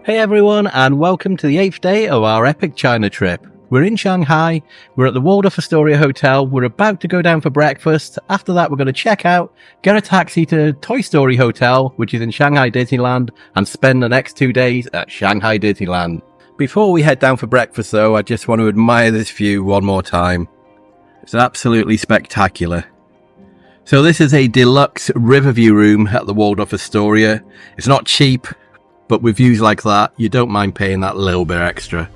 Hey everyone, and welcome to the 8th day of our epic China trip. We're in Shanghai, we're at the Waldorf Astoria Hotel, we're about to go down for breakfast. After that we're going to check out, get a taxi to Toy Story Hotel, which is in Shanghai Disneyland, and spend the next 2 days at Shanghai Disneyland. Before we head down for breakfast though, I just want to admire this view one more time. It's absolutely spectacular. So this is a deluxe river view room at the Waldorf Astoria. It's not cheap, but with views like that, you don't mind paying that little bit extra.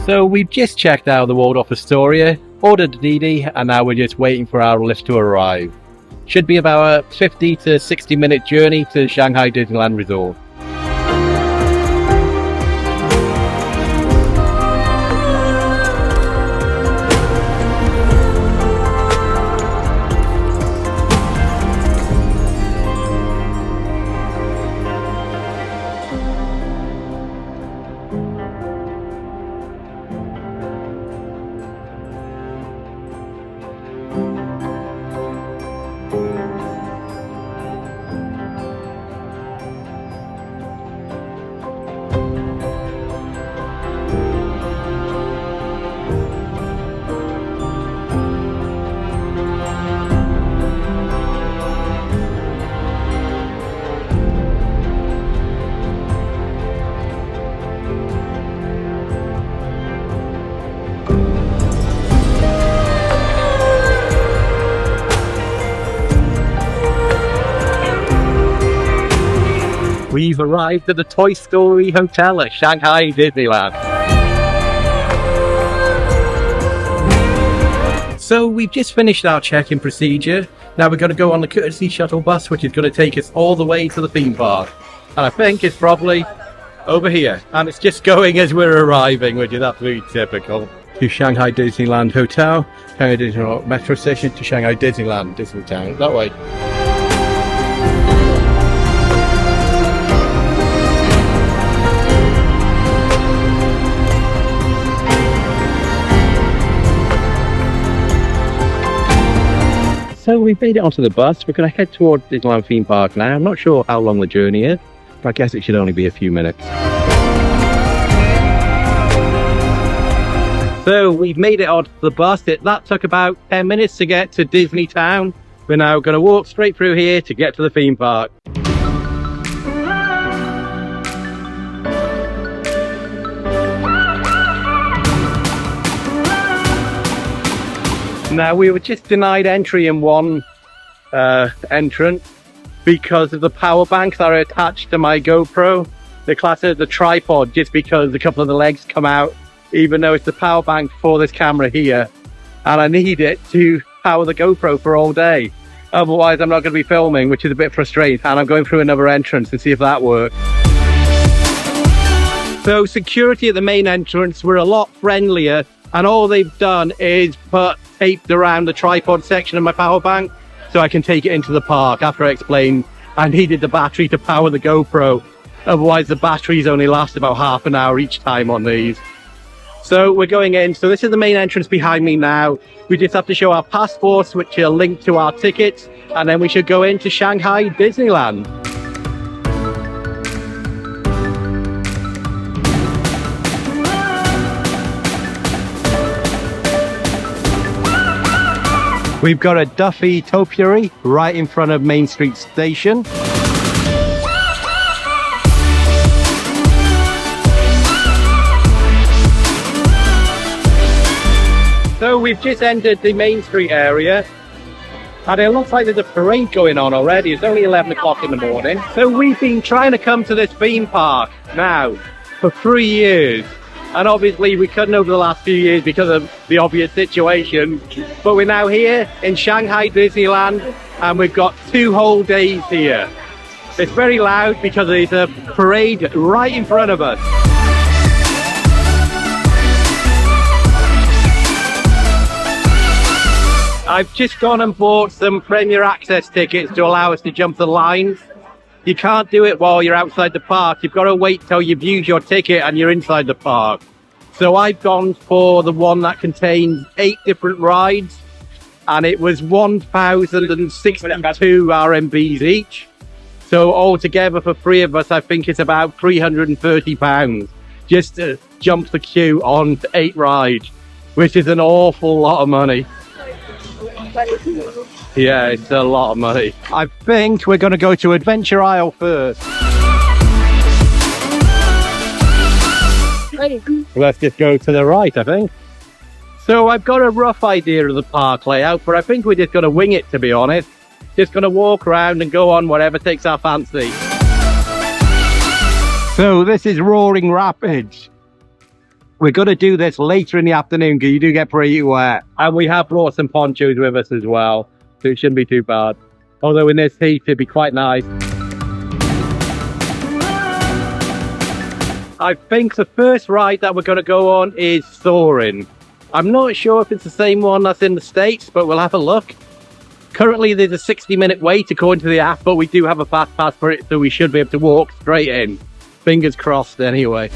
So we've just checked out the Waldorf Astoria, ordered a DiDi, and now we're just waiting for our lift to arrive. Should be about a 50 to 60 minute journey to Shanghai Disneyland Resort. We've arrived at the Toy Story Hotel at Shanghai Disneyland. So we've just finished our check-in procedure. Now we're going to go on the courtesy shuttle bus, which is going to take us all the way to the theme park. And I think it's probably over here. And it's just going as we're arriving, which is absolutely typical. To Shanghai Disneyland Hotel, Shanghai Disneyland Metro Station to Shanghai Disneyland, Disneytown, that way. So we've made it onto the bus. We're going to head towards Disneyland Theme Park now. I'm not sure how long the journey is, but I guess it should only be a few minutes. So we've made it onto the bus. That took about 10 minutes to get to Disneytown. We're now going to walk straight through here to get to the theme park. Now, we were just denied entry in one entrance because of the power banks that are attached to my GoPro. They're classed as a tripod just because a couple of the legs come out, even though it's the power bank for this camera here. And I need it to power the GoPro for all day. Otherwise, I'm not going to be filming, which is a bit frustrating. And I'm going through another entrance to see if that works. So security at the main entrance were a lot friendlier. And all they've done is put taped around the tripod section of my power bank so I can take it into the park. After I explained I needed the battery to power the GoPro, otherwise the batteries only last about half an hour each time on these. So we're going in. So this is the main entrance behind me now. We just have to show our passports, which are linked to our tickets, and then we should go into Shanghai Disneyland. We've got a Duffy topiary right in front of Main Street Station. So we've just entered the Main Street area, and it looks like there's a parade going on already. It's only 11 o'clock in the morning. So we've been trying to come to this theme park now for 3 years. And obviously we couldn't over the last few years because of the obvious situation. But we're now here in Shanghai Disneyland and we've got 2 whole days here. It's very loud because there's a parade right in front of us. I've just gone and bought some Premier Access tickets to allow us to jump the lines. You can't do it while you're outside the park. You've got to wait till you've used your ticket and you're inside the park. So I've gone for the one that contains 8 different rides, and it was 1,062 RMBs each. So altogether for 3 of us, I think it's about £330 just to jump the queue on 8 rides, which is an awful lot of money. Yeah, it's a lot of money. I think we're going to go to Adventure Isle first. Let's just go to the right, I think. So I've got a rough idea of the park layout, but I think we're just going to wing it, to be honest. Just going to walk around and go on whatever takes our fancy. So this is Roaring Rapids. We're going to do this later in the afternoon because you do get pretty wet. And we have brought some ponchos with us as well, so it shouldn't be too bad. Although in this heat, it'd be quite nice. I think the first ride that we're going to go on is Soarin. I'm not sure if it's the same one that's in the States, but we'll have a look. Currently, there's a 60-minute wait according to the app, but we do have a fast pass for it, so we should be able to walk straight in. Fingers crossed, anyway.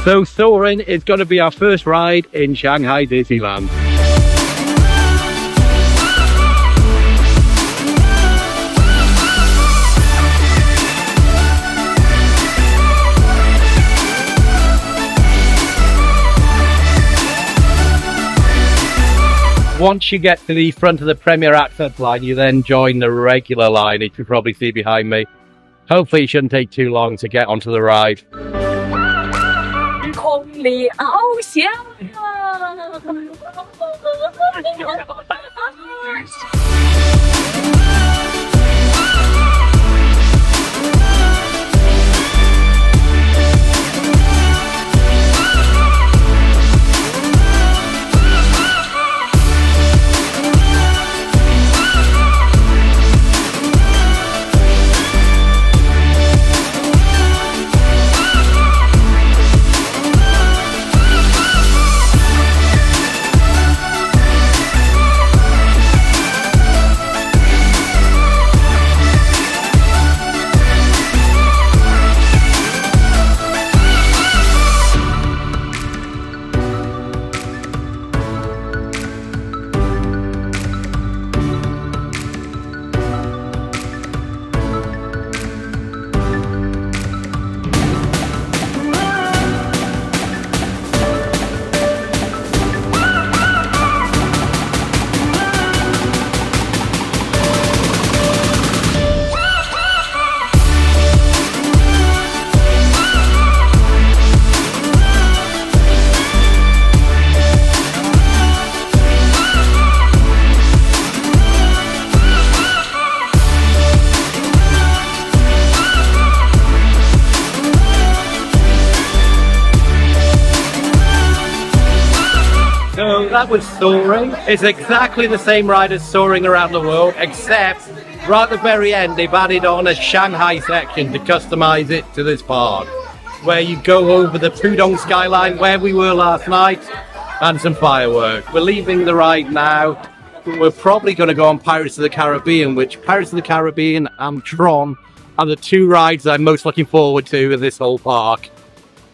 So Soarin is going to be our first ride in Shanghai Disneyland. Once you get to the front of the Premier Access line, you then join the regular line, which you probably see behind me. Hopefully it shouldn't take too long to get onto the ride. 空里翱翔。So that was Soarin. It's exactly the same ride as Soaring Around the World, except right at the very end they've added on a Shanghai section to customize it to this park, where you go over the Pudong skyline where we were last night and some fireworks. We're leaving the ride now. We're probably going to go on Pirates of the Caribbean, which Pirates of the Caribbean and TRON are the 2 rides I'm most looking forward to in this whole park.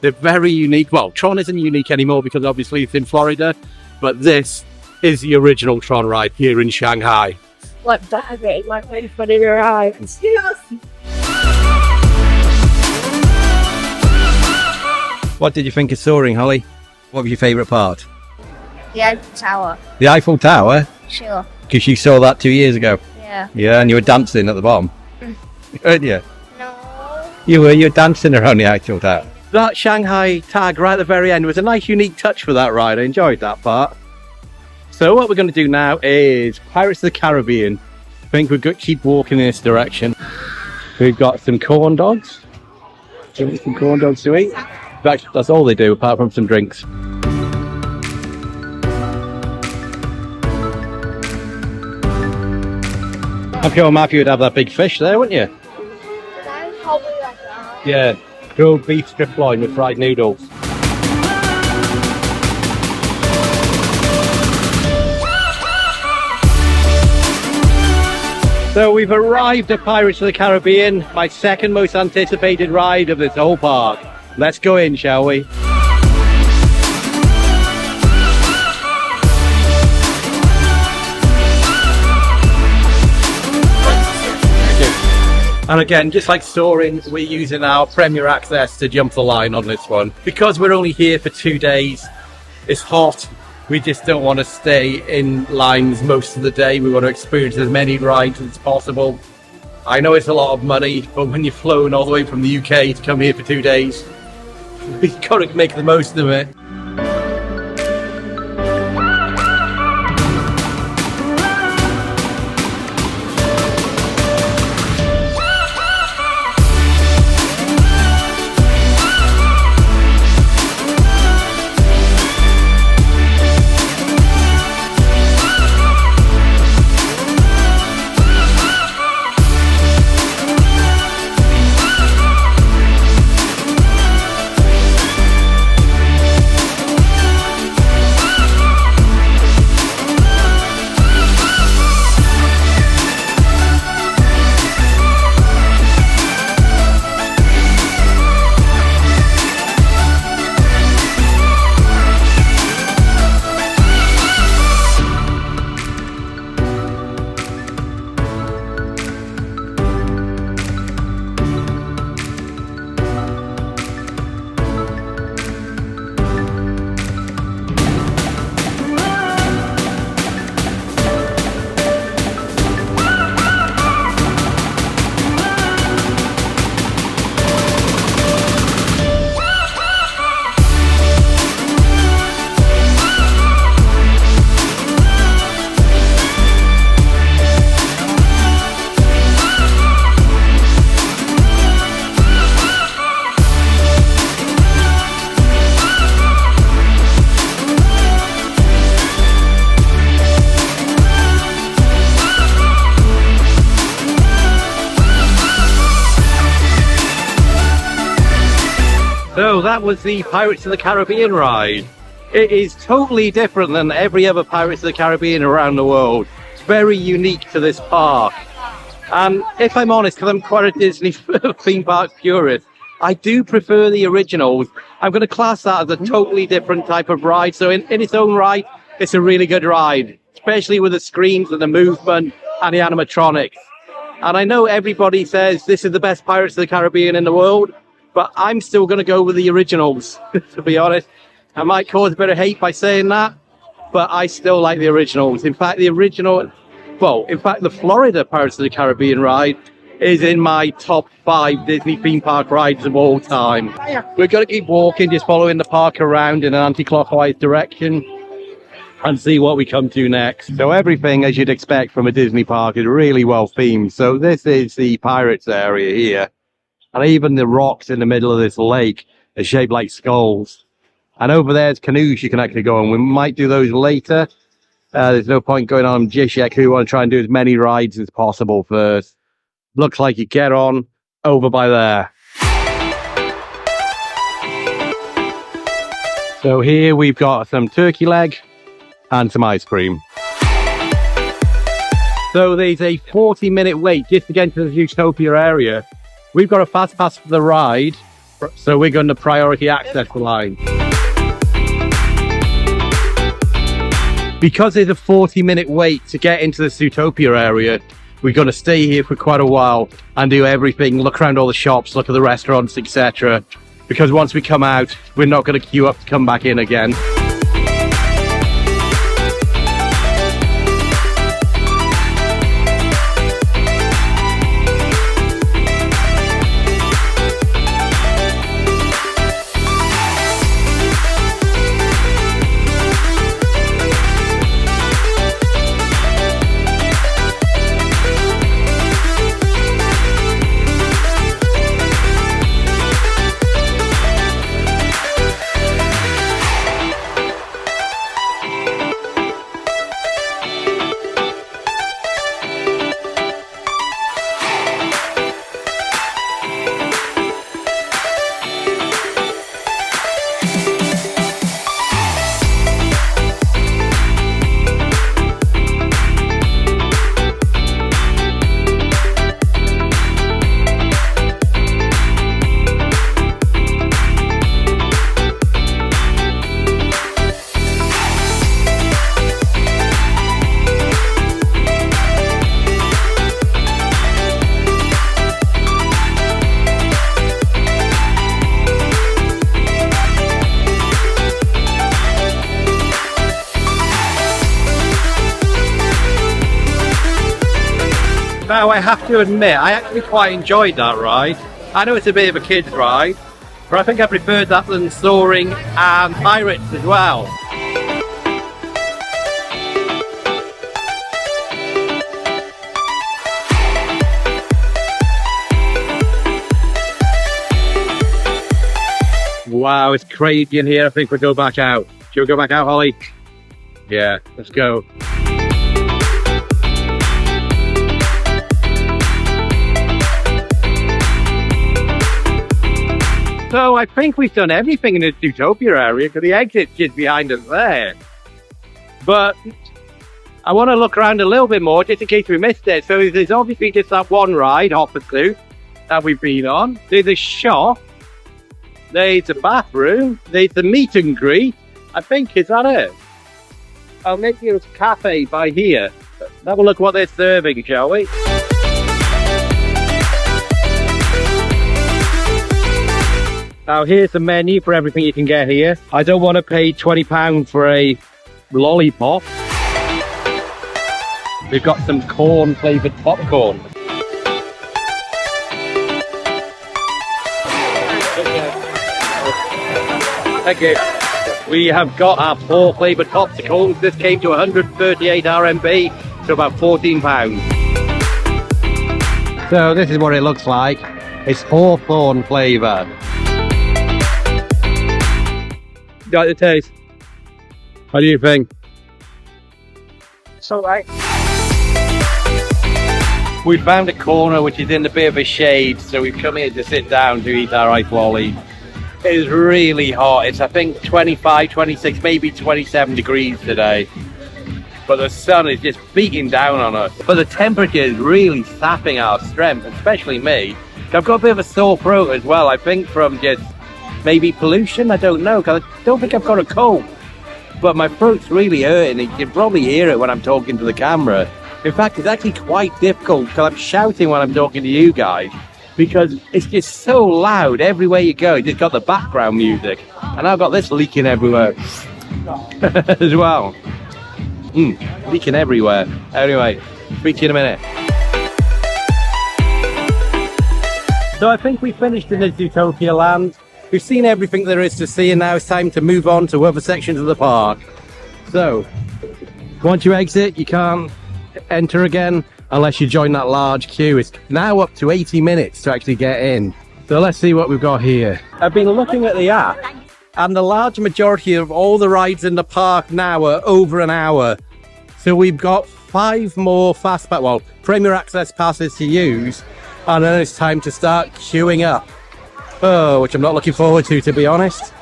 They're very unique. Well, TRON isn't unique anymore because obviously it's in Florida, but this is the original TRON ride here in Shanghai. Like that, my favorite ride. What did you think of Soaring, Holly? What was your favourite part? The Eiffel Tower. The Eiffel Tower? Sure. Because you saw that 2 years ago. Yeah. Yeah, and you were dancing at the bottom. Weren't you? No. You were dancing around the Eiffel Tower. That Shanghai tag right at the very end was a nice unique touch for that ride. I enjoyed that part. So what we're going to do now is Pirates of the Caribbean. I think we're going to keep walking in this direction. We've got some corn dogs. Some corn dogs to eat. In fact, that's all they do apart from some drinks. I'm sure Matthew would have that big fish there, wouldn't you? Yeah, grilled beef strip loin with fried noodles. So we've arrived at Pirates of the Caribbean, my second most anticipated ride of this whole park. Let's go in, shall we? And again, just like Soarin, we're using our Premier Access to jump the line on this one. Because we're only here for 2 days, it's hot. We just don't want to stay in lines most of the day. We want to experience as many rides as possible. I know it's a lot of money, but when you're flown all the way from the UK to come here for 2 days, we've got to make the most of it. So that was the Pirates of the Caribbean ride. It is totally different than every other Pirates of the Caribbean around the world. It's very unique to this park. And if I'm honest, because I'm quite a Disney theme park purist, I do prefer the originals. I'm going to class that as a totally different type of ride. So in its own right, it's a really good ride, especially with the screens and the movement and the animatronics. And I know everybody says this is the best Pirates of the Caribbean in the world, but I'm still going to go with the originals, to be honest. I might cause a bit of hate by saying that, but I still like the originals. In fact, the Florida Pirates of the Caribbean ride is in my top 5 Disney theme park rides of all time. We're going to keep walking, just following the park around in an anti-clockwise direction and see what we come to next. So everything, as you'd expect from a Disney park, is really well themed. So this is the Pirates area here. And even the rocks in the middle of this lake are shaped like skulls. And over there's canoes you can actually go on. We might do those later. There's no point going on just yet, because we want to try and do as many rides as possible first. Looks like you get on over by there. So here we've got some turkey leg and some ice cream. So there's a 40-minute wait just to get into the Zootopia area. We've got a fast pass for the ride, so we're going to priority access the line. Because there's a 40-minute wait to get into the Zootopia area, we're going to stay here for quite a while and do everything, look around all the shops, look at the restaurants, etc. Because once we come out, we're not going to queue up to come back in again. Now, I have to admit, I actually quite enjoyed that ride. I know it's a bit of a kid's ride, but I think I preferred that than Soaring and Pirates as well. Wow, it's crazy in here. I think we'll go back out. Shall we go back out, Holly? Yeah, let's go. So I think we've done everything in the Zootopia area because the exit's just behind us there. But I want to look around a little bit more just in case we missed it. So there's obviously just that one ride, Hot Pursuit, that we've been on. There's a shop. There's a bathroom. There's the meet and greet. I think, is that it? I'll make you a cafe by here. Have a look what they're serving, shall we? Now here's the menu for everything you can get here. I don't want to pay £20 for a lollipop. We've got some corn flavoured popcorn. Thank you. We have got our 4 flavoured popsicles. This came to 138 RMB, so about £14. So this is what it looks like. It's hawthorn flavour. You like the taste? What do you think? It's alright. We found a corner which is in a bit of a shade, so we've come here to sit down to eat our ice lolly. It is really hot. It's, I think, 25, 26, maybe 27 degrees today. But the sun is just beating down on us. But the temperature is really sapping our strength, especially me. I've got a bit of a sore throat as well, I think, from just maybe pollution, I don't know, because I don't think I've got a cold. But my throat's really hurting. You can probably hear it when I'm talking to the camera. In fact, it's actually quite difficult because I'm shouting when I'm talking to you guys, because it's just so loud everywhere you go. You just got the background music, and I've got this leaking everywhere as well. Leaking everywhere. Anyway, speak to you in a minute. So I think we finished in the Zootopia land. We've seen everything there is to see, and now it's time to move on to other sections of the park. So, once you exit, you can't enter again unless you join that large queue. It's now up to 80 minutes to actually get in. So let's see what we've got here. I've been looking at the app, and the large majority of all the rides in the park now are over an hour. So we've got 5 more Premier Access passes to use, and then it's time to start queuing up. Oh, which I'm not looking forward to be honest.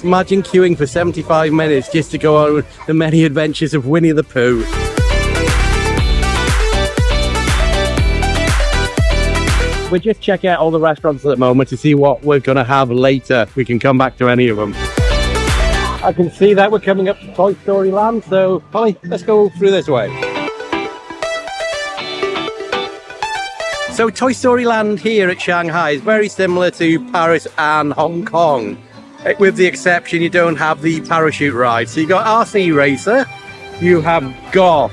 Imagine queuing for 75 minutes just to go on the many adventures of Winnie the Pooh. We're just checking out all the restaurants at the moment to see what we're going to have later. We can come back to any of them. I can see that we're coming up to Toy Story Land, so Holly, let's go through this way. So Toy Story Land here at Shanghai is very similar to Paris and Hong Kong, with the exception you don't have the parachute ride. So you got RC Racer, you have got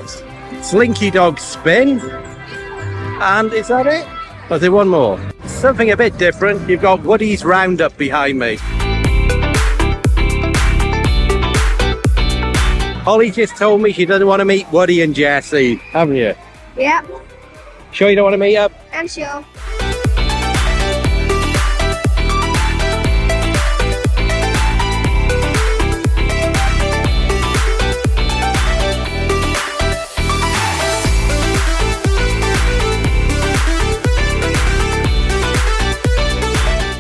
Slinky Dog Spin, and is that it? Or is there one more? Something a bit different. You've got Woody's Roundup behind me. Holly just told me she doesn't want to meet Woody and Jessie, haven't you? Yeah, Sure you don't want to meet up? I'm sure.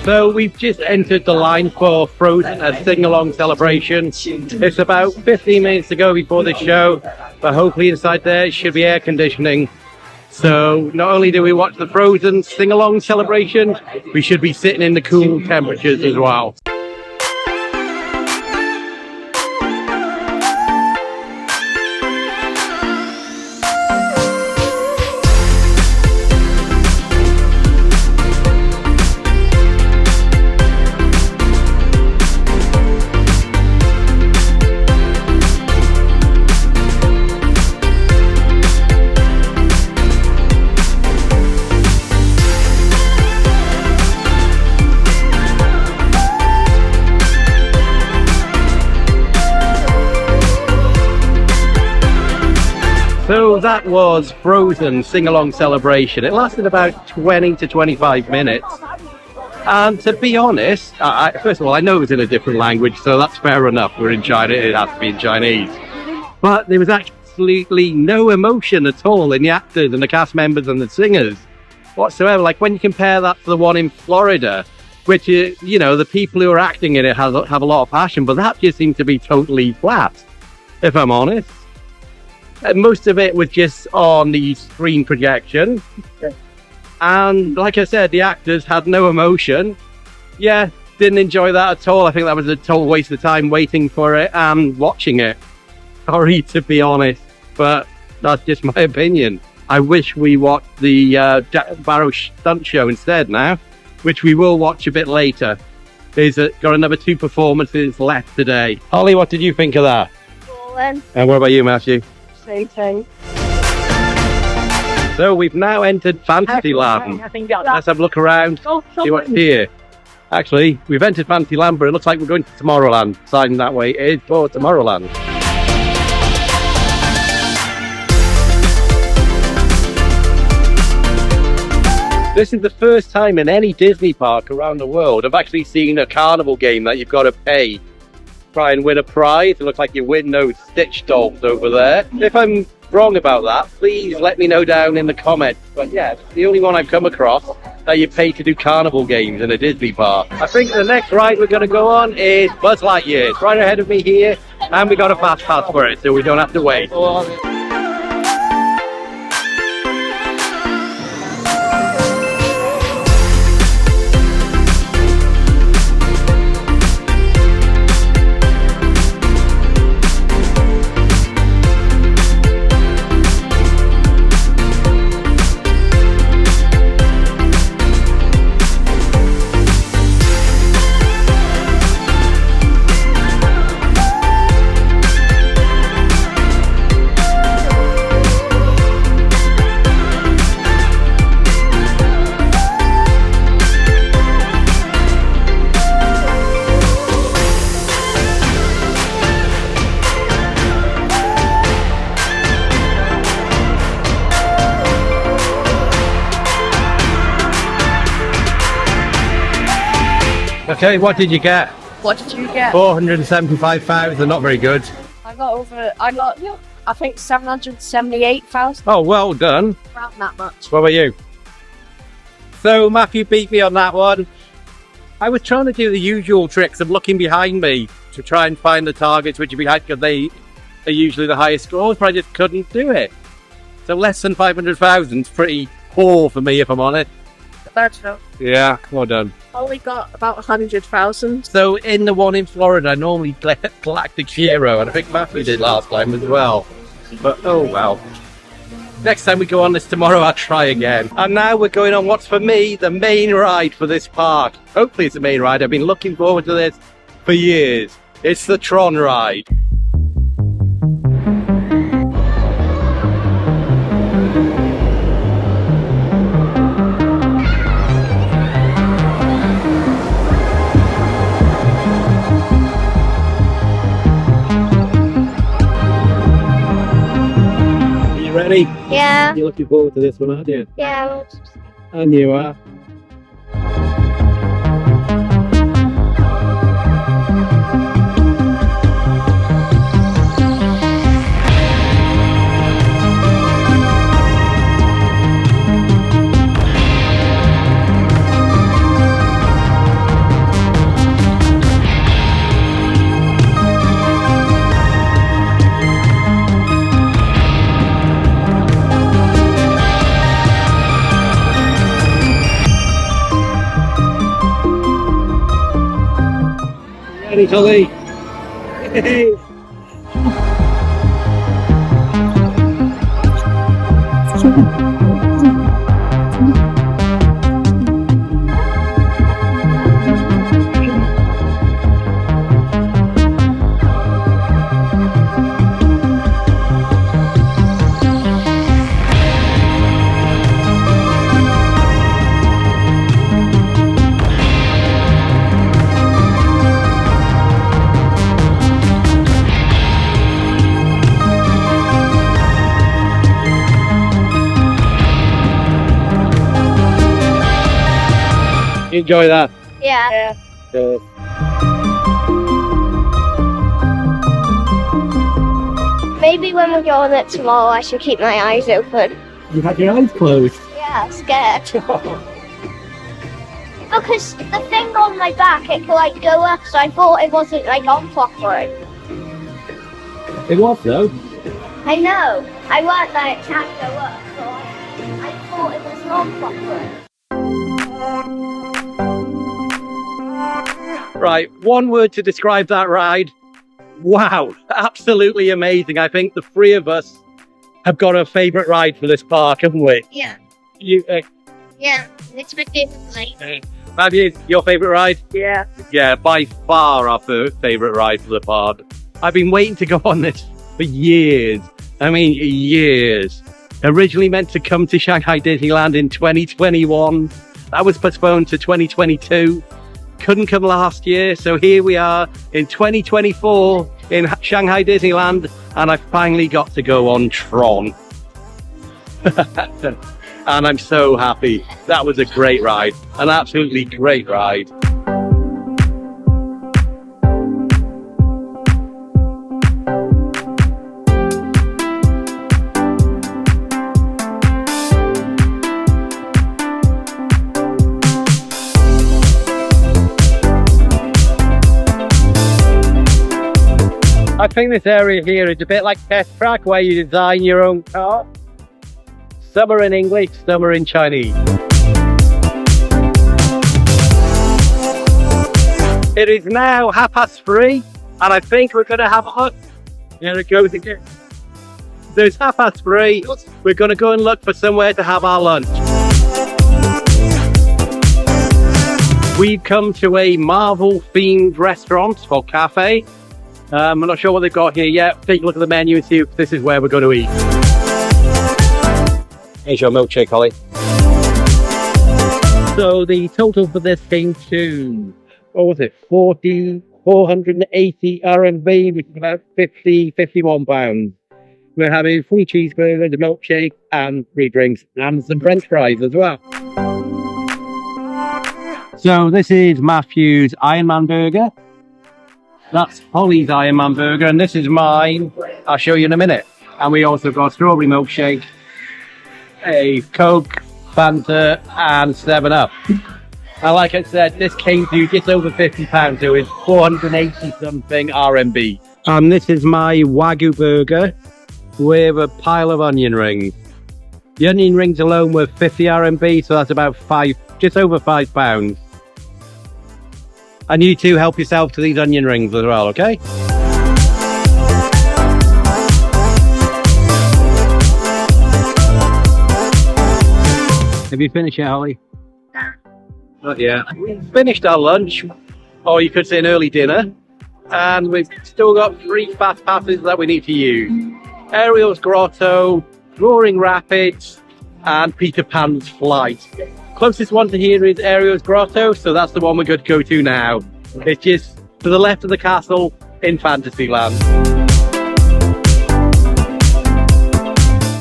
So we've just entered the line for Frozen, a sing-along celebration. It's about 15 minutes to go before the show, but hopefully inside there should be air conditioning. So not only do we watch the Frozen sing-along celebration, we should be sitting in the cool temperatures as well. that was Frozen sing-along celebration. It lasted about 20 to 25 minutes. And to be honest, first of all, I know it was in a different language, so that's fair enough. We're in China, it has to be in Chinese. But there was absolutely no emotion at all in the actors and the cast members and the singers whatsoever. Like when you compare that to the one in Florida, which is, you know, the people who are acting in it have a lot of passion, but that just seemed to be totally flat, if I'm honest. And most of it was just on the screen projection. And like I said, the actors had no emotion. Yeah, didn't enjoy that at all. I think that was a total waste of time waiting for it and watching it. Sorry to be honest, but that's just my opinion. I wish we watched the Barrow Stunt Show instead now, which we will watch a bit later. There's got another 2 performances left today. Holly, what did you think of that? Cool then. And what about you, Matthew? Same thing. So we've now entered Fantasyland. Let's have a look around, see what's here. Actually, we've entered Fantasyland, but it looks like we're going to Tomorrowland. Sign that way is for Tomorrowland. This is the first time in any Disney park around the world I've actually seen a carnival game that you've got to pay. Try and win a prize. It looks like you win those Stitch dolls over there. If I'm wrong about that, please let me know down in the comments. But yeah, it's the only one I've come across that you pay to do carnival games in a Disney park. I think the next ride we're going to go on is Buzz Lightyear. It's right ahead of me here, and we got a fast pass for it, so we don't have to wait. Okay, what did you get? What did you get? 475,000, not very good. I got, I think 778,000. Oh, well done. Around that much. What about you? So Matthew beat me on that one. I was trying to do the usual tricks of looking behind me to try and find the targets which are behind, because they are usually the highest scores, but I just couldn't do it. So less than 500,000 is pretty poor for me, if I'm honest. That's no. Yeah, well done. Only got about 100,000. So in the one in Florida, I normally Galactic Hero, and I think Matthew did last time as well. But oh well. Next time we go on this tomorrow, I'll try again. And now we're going on what's for me the main ride for this park. Hopefully it's the main ride. I've been looking forward to this for years. It's the TRON Ride. Ready? Yeah. You're looking forward to this one, aren't you? Yeah. And you are. Ready, Tully? enjoy that? Yeah. Maybe when we go on it tomorrow, I should keep my eyes open. You had your eyes closed. Yeah, I'm scared. Because the thing on my back, it could like go up, so I thought it wasn't like on properly. It was though. I know. I weren't like it can't go up, so I thought it was on properly. Right, one word to describe that ride. Wow, absolutely amazing. I think the three of us have got a favourite ride for this park, haven't we? Yeah. You, Yeah, it's a bit different. have you your favourite ride? Yeah. Yeah, by far our favourite ride for the park. I've been waiting to go on this for years. I mean, years. Originally meant to come to Shanghai Disneyland in 2021. That was postponed to 2022. Couldn't come last year, so here we are in 2024 in Shanghai Disneyland, and I finally got to go on TRON. And I'm so happy. That was a great ride, an absolutely great ride. I think this area here is a bit like test track where you design your own car. Some are in English, some are in Chinese. It is now 3:30 and I think we're going to have a look. There it goes again. There's 3:30. We're going to go and look for somewhere to have our lunch. We've come to a Marvel themed restaurant or cafe. I'm not sure what they've got here yet. Take a look at the menu and see if this is where we're going to eat. Here's your milkshake, Holly. So the total for this came to, what was it, 480 RMB, which is about 51 pounds. We're having 3 cheeseburgers, a milkshake, and 3 drinks, and some French fries as well. So this is Matthew's Iron Man burger. That's Holly's Iron Man burger, and this is mine. I'll show you in a minute. And we also got a strawberry milkshake, a Coke, Fanta, and 7-Up. And like I said, this came to just over £50, so it's 480 something RMB. And this is my Wagyu burger with a pile of onion rings. The onion rings alone were 50 RMB, so that's about just over £5. And you two help yourself to these onion rings as well, okay? Have you finished yet, Holly? No. Not yet. We finished our lunch, or you could say an early dinner, and we've still got 3 fast passes that we need to use. Ariel's Grotto, Roaring Rapids, and Peter Pan's Flight. Closest one to here is Ariel's Grotto, so that's the one we're going to go to now. It's just to the left of the castle in Fantasyland.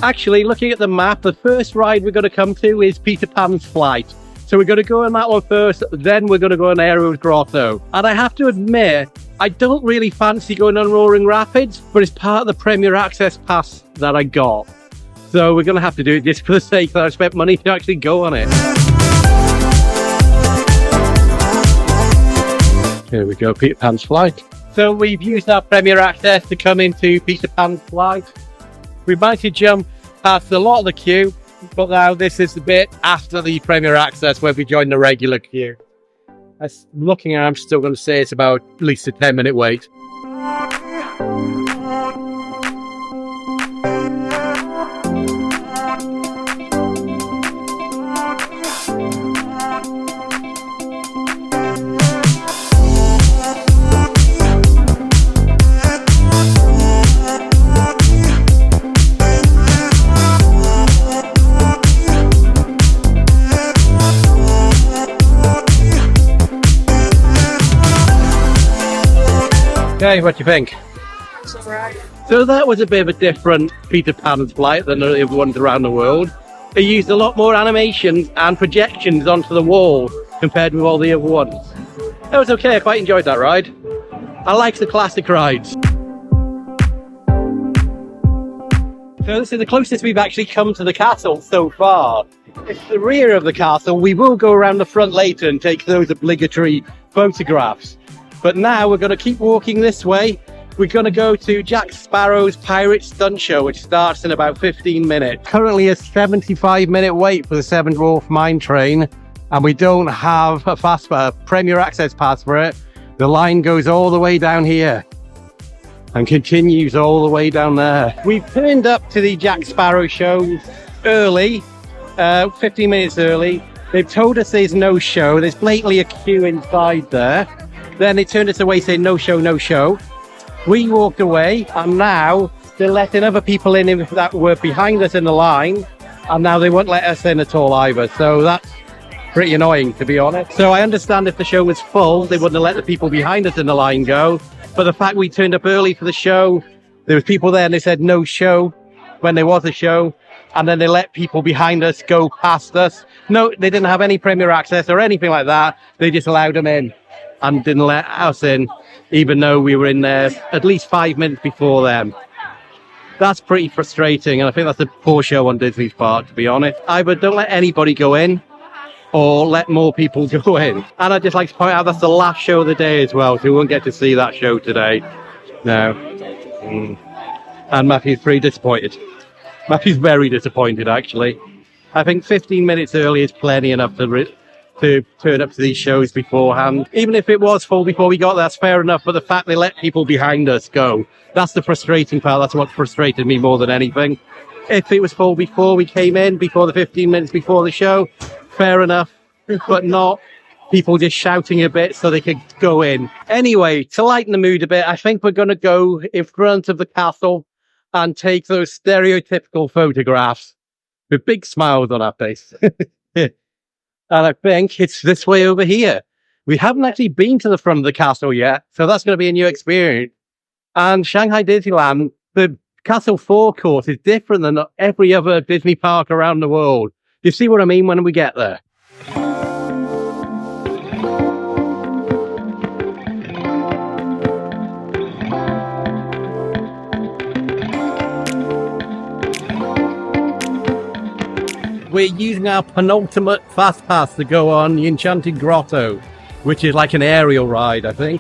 Actually, looking at the map, the first ride we're going to come to is Peter Pan's Flight. So we're going to go on that one first, then we're going to go on Ariel's Grotto. And I have to admit, I don't really fancy going on Roaring Rapids, but it's part of the Premier Access Pass that I got. So we're going to have to do it just for the sake that I spent money to actually go on it. Here we go, Peter Pan's Flight. So we've used our Premier Access to come into Peter Pan's Flight. We managed to jump past a lot of the queue, but now this is the bit after the Premier Access where we join the regular queue. Looking at it, I'm still going to say it's about at least a 10-minute wait. Okay, what do you think? It's alright. So that was a bit of a different Peter Pan's Flight than the other ones around the world. It used a lot more animations and projections onto the wall compared with all the other ones. It was okay, I quite enjoyed that ride. I like the classic rides. So this is the closest we've actually come to the castle so far. It's the rear of the castle. We will go around the front later and take those obligatory photographs. But now we're going to keep walking this way. We're going to go to Jack Sparrow's Pirate Stunt Show, which starts in about 15 minutes. Currently a 75-minute wait for the Seven Dwarf Mine Train, and we don't have a Premier Access pass for it. The line goes all the way down here and continues all the way down there. We've turned up to the Jack Sparrow show early, 15 minutes early. They've told us there's no show. There's blatantly a queue inside there. Then they turned us away saying no show, no show. We walked away, and now they're letting other people in that were behind us in the line, and now they won't let us in at all either. So that's pretty annoying, to be honest. So I understand if the show was full, they wouldn't have let the people behind us in the line go. But the fact we turned up early for the show, there was people there and they said no show when there was a show, and then they let people behind us go past us. No, they didn't have any Premier Access or anything like that. They just allowed them in and didn't let us in, even though we were in there at least 5 minutes before them. That's pretty frustrating, and I think that's a poor show on Disney's part, to be honest. Either don't let anybody go in, or let more people go in. And I'd just like to point out that's the last show of the day as well, so we won't get to see that show today. No. And Matthew's pretty disappointed. Matthew's very disappointed, actually. I think 15 minutes early is plenty enough to turn up to these shows beforehand. Even if it was full before we got there, that's fair enough, but the fact they let people behind us go, that's the frustrating part. That's what frustrated me more than anything. If it was full before we came in, before the 15 minutes before the show, fair enough, but not people just shouting a bit so they could go in. Anyway, to lighten the mood a bit, I think we're going to go in front of the castle and take those stereotypical photographs with big smiles on our face. And I think it's this way over here. We haven't actually been to the front of the castle yet, so that's going to be a new experience. And Shanghai Disneyland, the castle forecourt is different than every other Disney park around the world. You see what I mean when we get there? We're using our penultimate fast pass to go on the Enchanted Grotto, which is like an aerial ride, I think.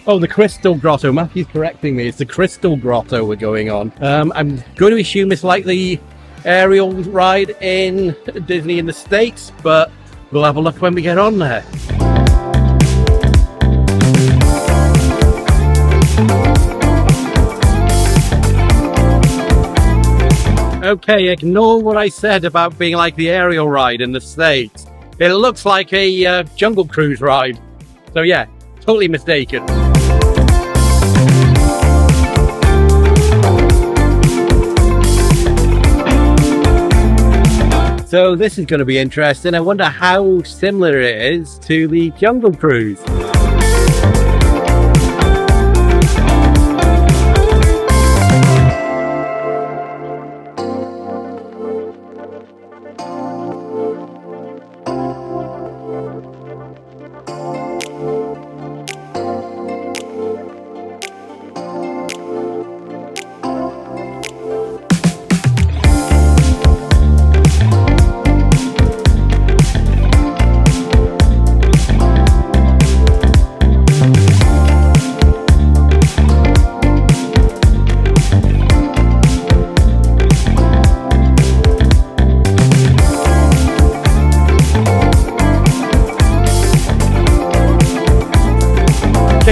Oh, the Crystal Grotto. Matthew's correcting me. It's the Crystal Grotto we're going on. I'm going to assume it's like the aerial ride in Disney in the States, but we'll have a look when we get on there. Okay, ignore what I said about being like the aerial ride in the States. It looks like a Jungle Cruise ride. So yeah, totally mistaken. So this is going to be interesting. I wonder how similar it is to the Jungle Cruise.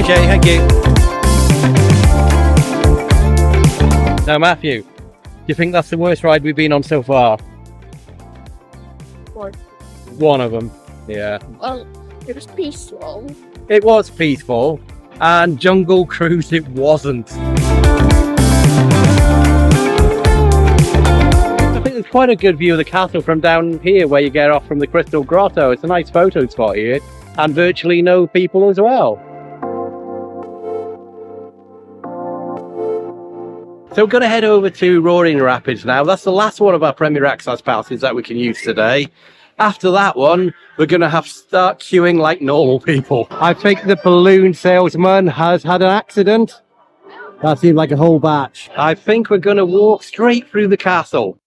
Okay, thank you. Now, Matthew, do you think that's the worst ride we've been on so far? One of them, yeah. Well, it was peaceful. It was peaceful, and Jungle Cruise it wasn't. I think there's quite a good view of the castle from down here where you get off from the Crystal Grotto. It's a nice photo spot here, and virtually no people as well. So we're going to head over to Roaring Rapids now. That's the last one of our Premier Access passes that we can use today. After that one, we're going to have to start queuing like normal people. I think the balloon salesman has had an accident. That seemed like a whole batch. I think we're going to walk straight through the castle.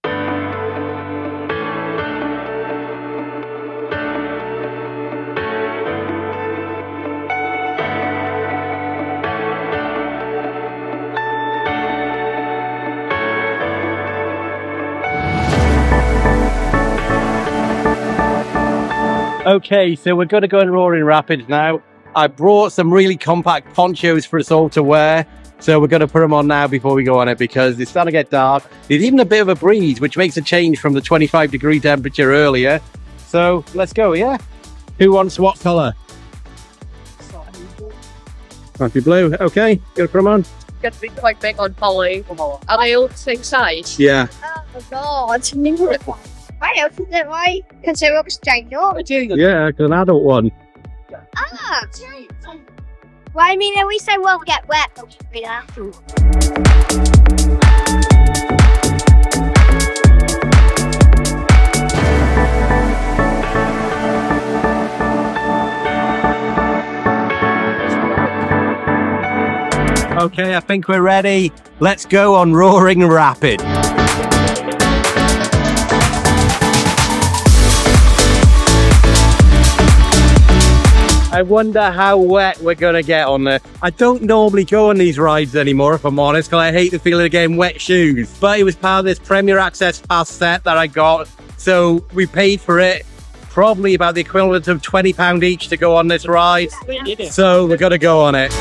Okay, so we're going to go in Roaring Rapids now. I brought some really compact ponchos for us all to wear. So we're going to put them on now before we go on it because it's starting to get dark. There's even a bit of a breeze, which makes a change from the 25-degree temperature earlier. So let's go, yeah? Who wants what colour? Might be blue. Okay, gonna put them on. Got to be quite big on Polly. Are they all the same size? Yeah. Oh God, why else is it right? Because it looks ginormous. Yeah, it's an adult one. Ah! Well, I mean, at least I won't get wet. Okay, I think we're ready. Let's go on Roaring Rapid. I wonder how wet we're going to get on there. I don't normally go on these rides anymore, if I'm honest, because I hate the feeling of getting wet shoes. But it was part of this Premier Access Pass set that I got, so we paid for it. Probably about the equivalent of £20 each to go on this ride. So we're going to go on it.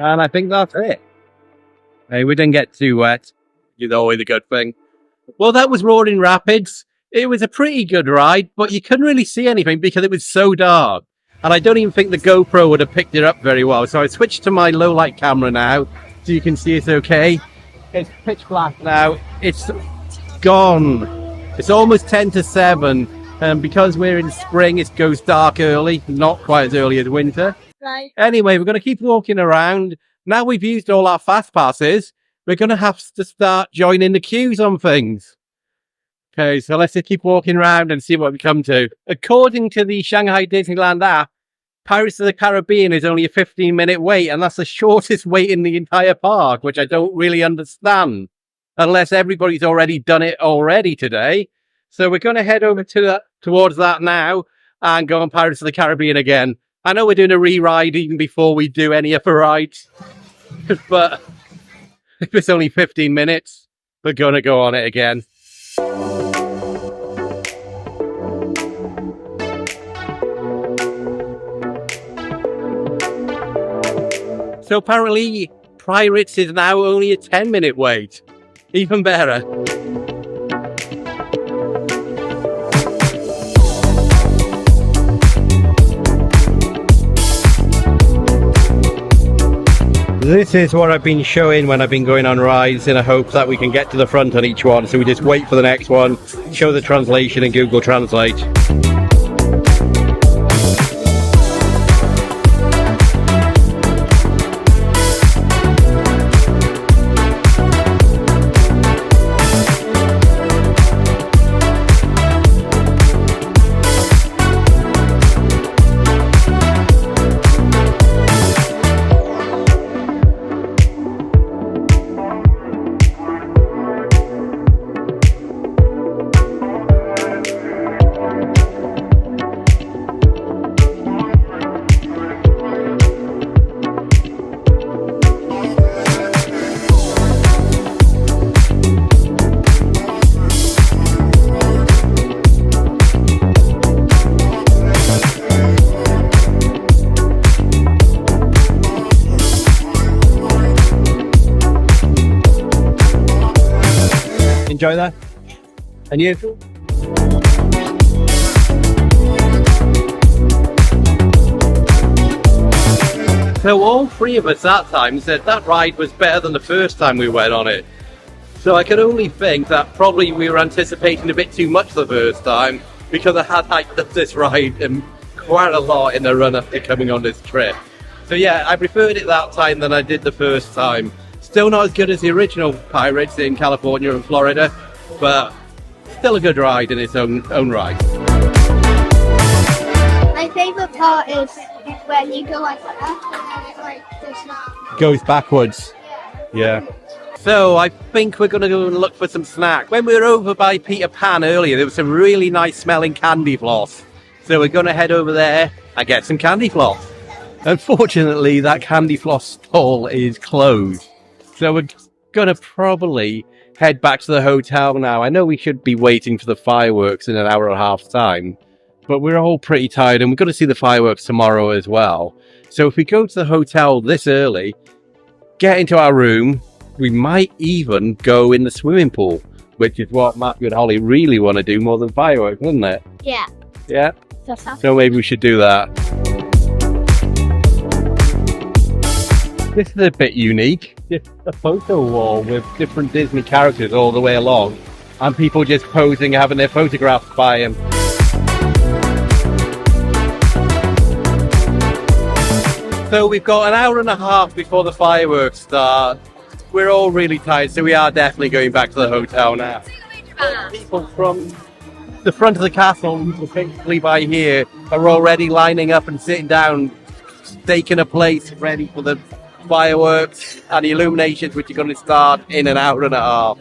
And I think that's it. Hey, we didn't get too wet. It's always a good thing. Well, that was Roaring Rapids. It was a pretty good ride, but you couldn't really see anything because it was so dark. And I don't even think the GoPro would have picked it up very well. So I switched to my low light camera now, so you can see it's okay. It's pitch black now. It's gone. It's almost 10 to 7. And because we're in spring, it goes dark early. Not quite as early as winter. Right. Anyway, we're going to keep walking around. Now we've used all our fast passes, we're going to have to start joining the queues on things. Okay, so let's just keep walking around and see what we come to. According to the Shanghai Disneyland app, Pirates of the Caribbean is only a 15-minute wait, and that's the shortest wait in the entire park, which I don't really understand, unless everybody's already done it already today. So we're going to head over to towards that now and go on Pirates of the Caribbean again. I know we're doing a re-ride even before we do any of the rides, but if it's only 15 minutes, we're going to go on it again. So apparently, Pirates is now only a 10-minute wait. Even better. This is what I've been showing when I've been going on rides in a hope that we can get to the front on each one. So we just wait for the next one, show the translation in Google Translate. Enjoy that? And you? So all three of us that time said that ride was better than the first time we went on it. So I can only think that probably we were anticipating a bit too much the first time, because I had hyped up this ride quite a lot in the run-up to coming on this trip. So yeah, I preferred it that time than I did the first time. Still not as good as the original Pirates in California and Florida, but still a good ride in its own right. My favourite part is when you go like that and it like does not. Goes backwards. Yeah. So I think we're going to go and look for some snacks. When we were over by Peter Pan earlier, there was some really nice smelling candy floss. So we're going to head over there and get some candy floss. Unfortunately, that candy floss stall is closed. So we're going to probably head back to the hotel now. I know we should be waiting for the fireworks in an hour and a half's time, but we're all pretty tired and we're going to see the fireworks tomorrow as well. So if we go to the hotel this early, get into our room, we might even go in the swimming pool, which is what Matthew and Holly really want to do more than fireworks, wouldn't it? Yeah. Yeah? So maybe we should do that. This is a bit unique. It's a photo wall with different Disney characters all the way along, and people just posing, having their photographs by him. So we've got an hour and a half before the fireworks start. We're all really tired, so we are definitely going back to the hotel now. People from the front of the castle, particularly by here, are already lining up and sitting down, staking a place ready for the fireworks and the illuminations, which are going to start in an hour and a half.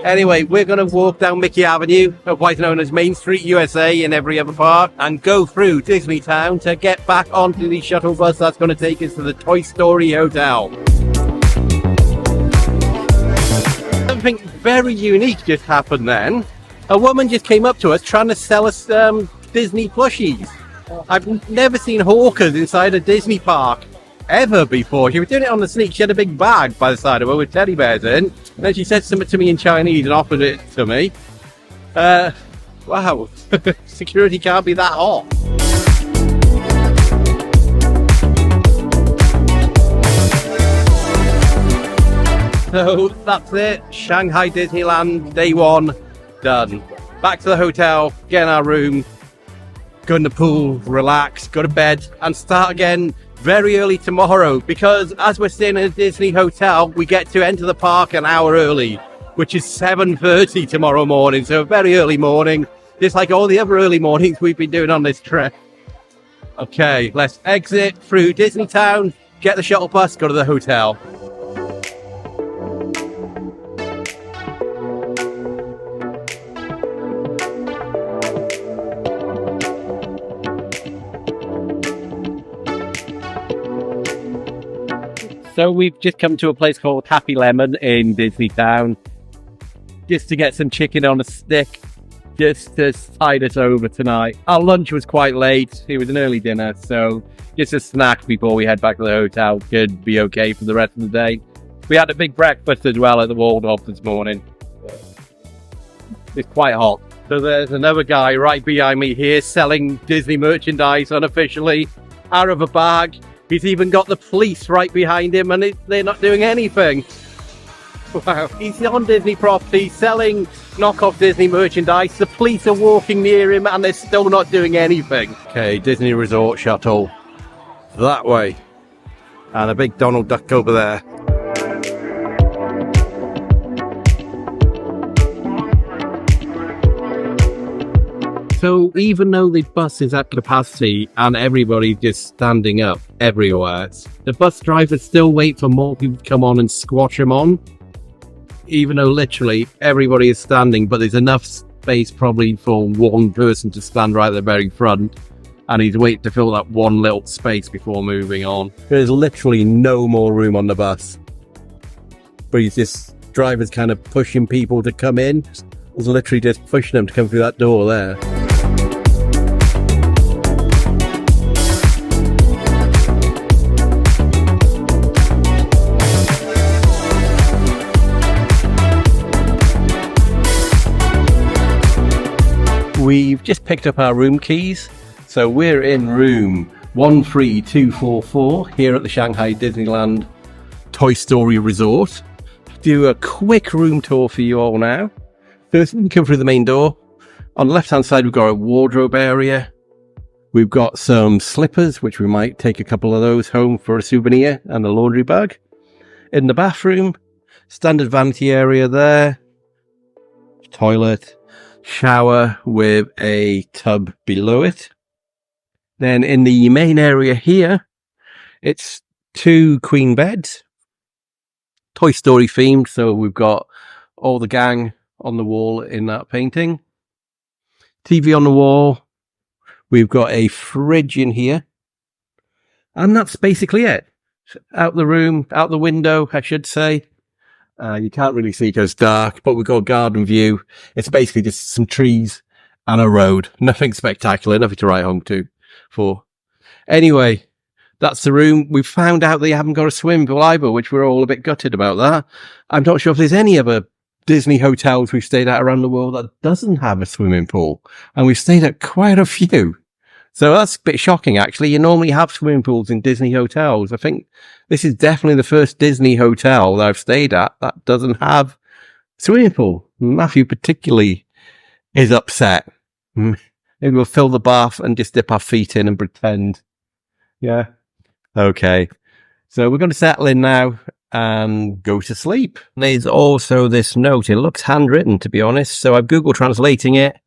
Anyway, we're going to walk down Mickey Avenue, otherwise known as Main Street USA in every other park, and go through Disneytown to get back onto the shuttle bus that's going to take us to the Toy Story Hotel. Something very unique just happened then. A woman just came up to us trying to sell us Disney plushies. I've never seen hawkers inside a Disney park ever before. She was doing it on the sneak. She had a big bag by the side of her with teddy bears in. And then she said something to me in Chinese and offered it to me. Wow, security can't be that hot. So that's it. Shanghai Disneyland day one done. Back to the hotel, get in our room, go in the pool, relax, go to bed, and start again very early tomorrow, because as we're staying in a Disney hotel, we get to enter the park an hour early, which is 7:30 tomorrow morning. So a very early morning, just like all the other early mornings we've been doing on this trip. Okay, let's exit through Disneytown, get the shuttle bus, go to the hotel. So we've just come to a place called Happy Lemon in Disneytown, just to get some chicken on a stick, just to tide us over tonight. Our lunch was quite late. It was an early dinner, so just a snack before we head back to the hotel could be okay for the rest of the day. We had a big breakfast as well at the Waldorf this morning. It's quite hot. So there's another guy right behind me here selling Disney merchandise unofficially out of a bag. He's even got the police right behind him, and they're not doing anything. Wow. He's on Disney property selling knockoff Disney merchandise. The police are walking near him and they're still not doing anything. Okay, Disney Resort shuttle that way. And a big Donald Duck over there. So even though the bus is at capacity and everybody's just standing up everywhere, the bus drivers still wait for more people to come on and squash them on. Even though literally everybody is standing, but there's enough space probably for one person to stand right at the very front, and he's waiting to fill that one little space before moving on. There's literally no more room on the bus. But he's just, drivers kind of pushing people to come in. He's literally just pushing them to come through that door there. We've just picked up our room keys, so we're in room 13244 here at the Shanghai Disneyland Toy Story Resort. Do a quick room tour for you all now. First, we come through the main door. On the left-hand side, we've got a wardrobe area. We've got some slippers, which we might take a couple of those home for a souvenir, and a laundry bag. In the bathroom, standard vanity area there. Toilet, shower with a tub below it. Then in the main area here, it's 2 queen beds. Toy Story themed, so we've got all the gang on the wall in that painting. TV on the wall. We've got a fridge in here. And that's basically it. Out the room, out the window, I should say. You can't really see because it's dark, but we've got a garden view. It's basically just some trees and a road. Nothing spectacular, nothing to write home to for. Anyway, that's the room. We've found out they haven't got a swimming pool either, which we're all a bit gutted about that. I'm not sure if there's any other Disney hotels we've stayed at around the world that doesn't have a swimming pool. And we've stayed at quite a few. So that's a bit shocking, actually. You normally have swimming pools in Disney hotels. I think this is definitely the first Disney hotel that I've stayed at that doesn't have a swimming pool. Matthew particularly is upset. Maybe we'll fill the bath and just dip our feet in and pretend. Yeah. Okay. So we're going to settle in now and go to sleep. There's also this note. It looks handwritten, to be honest. So I've Google translating it.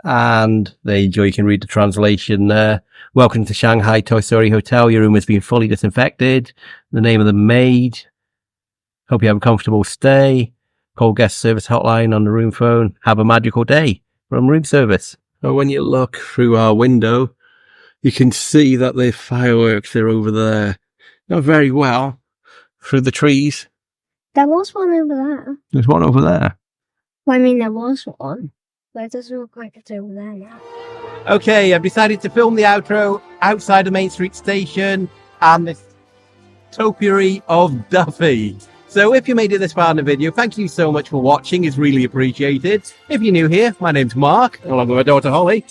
And there you go, you can read the translation there. Welcome to Shanghai Toy Story Hotel. Your room has been fully disinfected. The name of the maid. Hope you have a comfortable stay. Call guest service hotline on the room phone. Have a magical day from room service. So when you look through our window, you can see that the fireworks are over there. Not very well. Through the trees. There was one over there. There's one over there. Well, I mean, there was one. But it doesn't look like it's over there now. Okay, I've decided to film the outro outside the Main Street Station and this topiary of Duffy. So if you made it this far in the video, thank you so much for watching. It's really appreciated. If you're new here, my name's Mark, along with my daughter Holly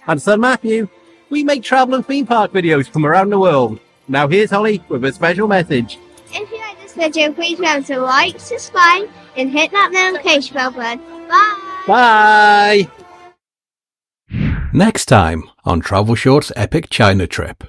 and son Matthew. We make travel and theme park videos from around the world. Now here's Holly with a special message. If you like this video, please remember to like, subscribe, and hit that notification bell button. Bye! Bye! Next time on Travel Short's Epic China Trip.